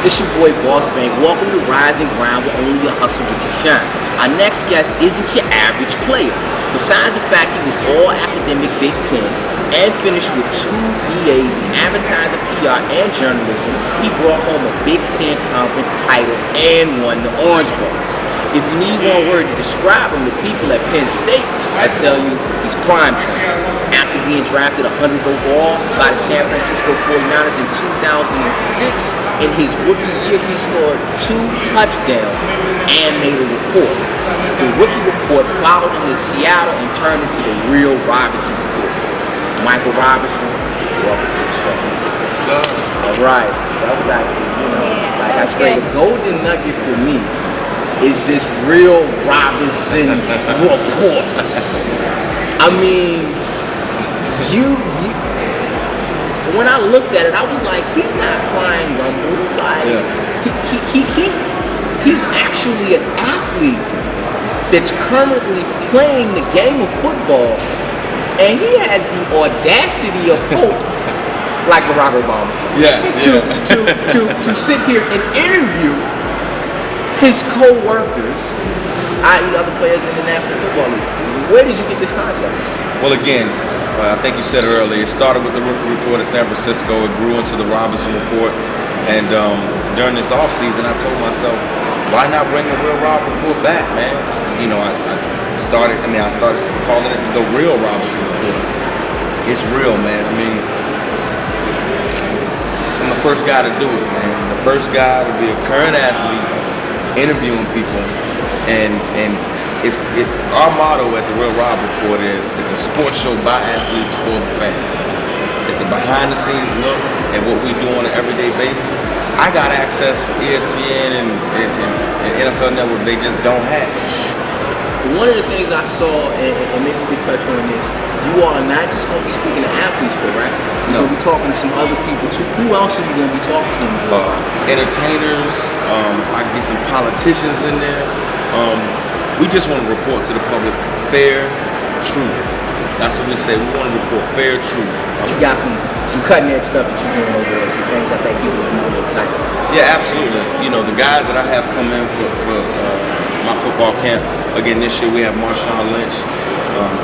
It's your boy Boss Bank. Welcome to Rising Ground, where only your hustle gets you shine. Our next guest isn't your average player. Besides the fact he was all academic Big Ten and finished with 2 BAs in advertising, PR, and journalism, he brought home a Big Ten conference title and won the Orange Bowl. If you need one word to describe him to people at Penn State, I tell you, he's prime time. After being drafted 100th overall by the San Francisco 49ers in 2006, in his rookie year, he scored 2 touchdowns and made a report. The rookie report followed him to Seattle and turned into the real Robinson report. Michael Robinson, welcome to the show. What's up? All right, that was actually, like I said, the golden nugget for me is this real Robinson report. I mean, when I looked at it, I was like, he's not flying rumble. Like, he's actually an athlete that's currently playing the game of football, and he has the audacity of hope, like Barack Obama, to sit here and interview his co-workers, i.e. other players in the National Football League. Where did you get this concept? Well, again, I think you said it earlier, it started with the rookie report at San Francisco, it grew into the Robinson report, and during this offseason, I told myself, why not bring the real Rob report back, man? You know, I started calling it the real Robinson report. It's real, man. I mean, I'm the first guy to do it, man. The first guy to be a current athlete, interviewing people, and our motto at the Real Rob Report is it's a sports show by athletes for the fans. It's a behind the scenes look at what we do on an everyday basis. I got access to ESPN and NFL Network they just don't have. One of the things I saw, and maybe we could touch on this, you are not just going to be speaking to athletes, correct? You're going to be talking to some other people too. Who else are you going to be talking to? Entertainers, I can get some politicians in there. We just want to report to the public fair truth. That's what we say. We want to report fair truth. You got some cutting edge stuff that you're doing over there, some things I think people will be really excited about. Yeah, absolutely. You know, the guys that I have come in for my football camp, again this year we have Marshawn Lynch,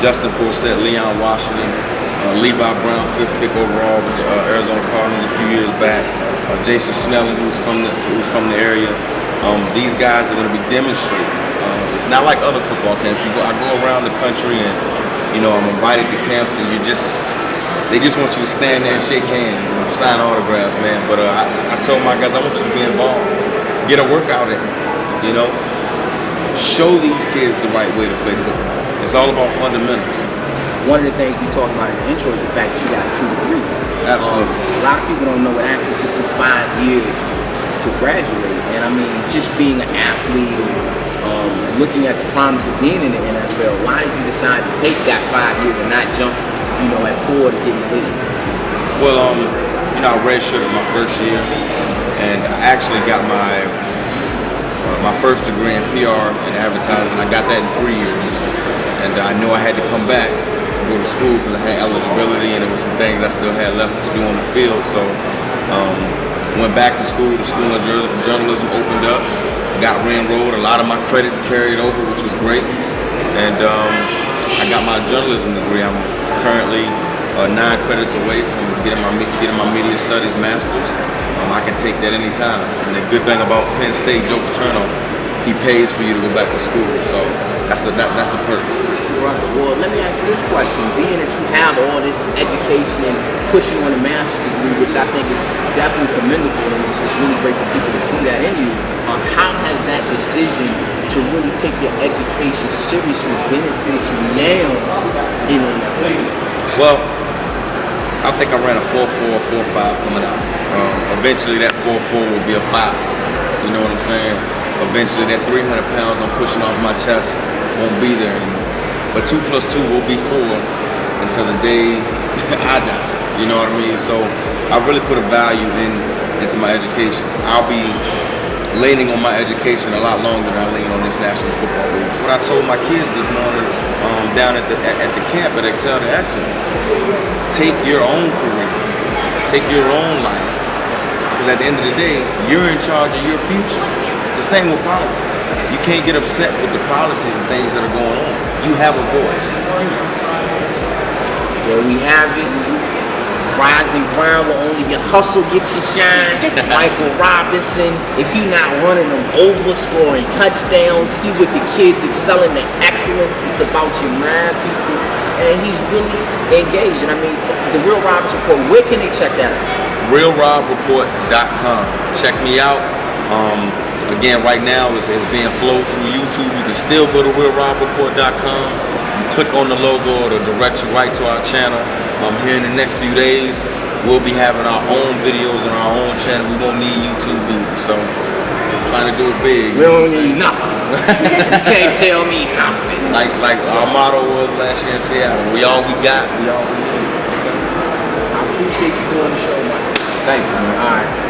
Justin Forsett, Leon Washington, Levi Brown, 5th pick overall with the Arizona Cardinals a few years back, Jason Snelling, who's from the area. These guys are going to be demonstrating. It's not like other football camps. I go around the country and, I'm invited to camps and they just want you to stand there and shake hands and sign autographs, man. But I told my guys, I want you to be involved. Get a workout in, Show these kids the right way to play football. It's all about fundamentals. One of the things we talked about in the intro is the fact that you got 2 degrees. Absolutely. A lot of people don't know it actually took you 5 years to graduate. And I mean, just being an athlete, looking at the promise of being in the NFL, why did you decide to take that 5 years and not jump, at 4 to get in the league? Well, I redshirted my first year, and I actually got my first degree in PR and advertising. I got that in 3 years, and I knew I had to come back to go to school because I had eligibility, and there were some things I still had left to do on the field. So, went back to school. The School of Journalism opened up. Got re-enrolled. A lot of my credits carried over, which was great. And I got my journalism degree. I'm currently 9 credits away from getting my media studies master's. I can take that anytime. And the good thing about Penn State, Joe Paterno, he pays for you to go back to school. So that's a perk. Right. Well, let me ask you this question. Being that you have all this education and pushing on a master's degree, which I think is definitely commendable, and it's really great for people to see that in you, how has that decision to really take your education seriously benefited you now in the NFL? Well, I think I ran a 4.4, 4.5 coming out. Eventually that 4.4 will be a 5. You know what I'm saying? Eventually that 300 pounds I'm pushing off my chest won't be there anymore. But 2 + 2 will be 4 until the day I die. You know what I mean? So I really put a value into my education. I'll be leaning on my education a lot longer than I lean on this National Football League. So what I told my kids this morning down at the camp at Excel to Excellence, take your own career, take your own life, Because at the end of the day, you're in charge of your future. The same with politics. You can't get upset with the policies and things that are going on. You have a voice. There we have it. Rising ground where only your hustle gets you shine. Michael Robinson, if he not running them over, scoring touchdowns, see what the kids excelling in excellence. It's about your mind, people. And he's really engaged. And I mean, the Real Rob's Report, where can they check that out? RealRobReport.com. Check me out. Again, right now it's being flowed through YouTube. You can still go to RealRobReport.com. You click on the logo, it'll direct you right to our channel. Here in the next few days, we'll be having our own videos on our own channel. We won't need YouTube either, so we're trying to do it big. We don't need nothing. You can't tell me nothing. Like our motto was last year in Seattle, we all we got, we all we need. I appreciate you doing the show, Mike. Thank you, man. All right.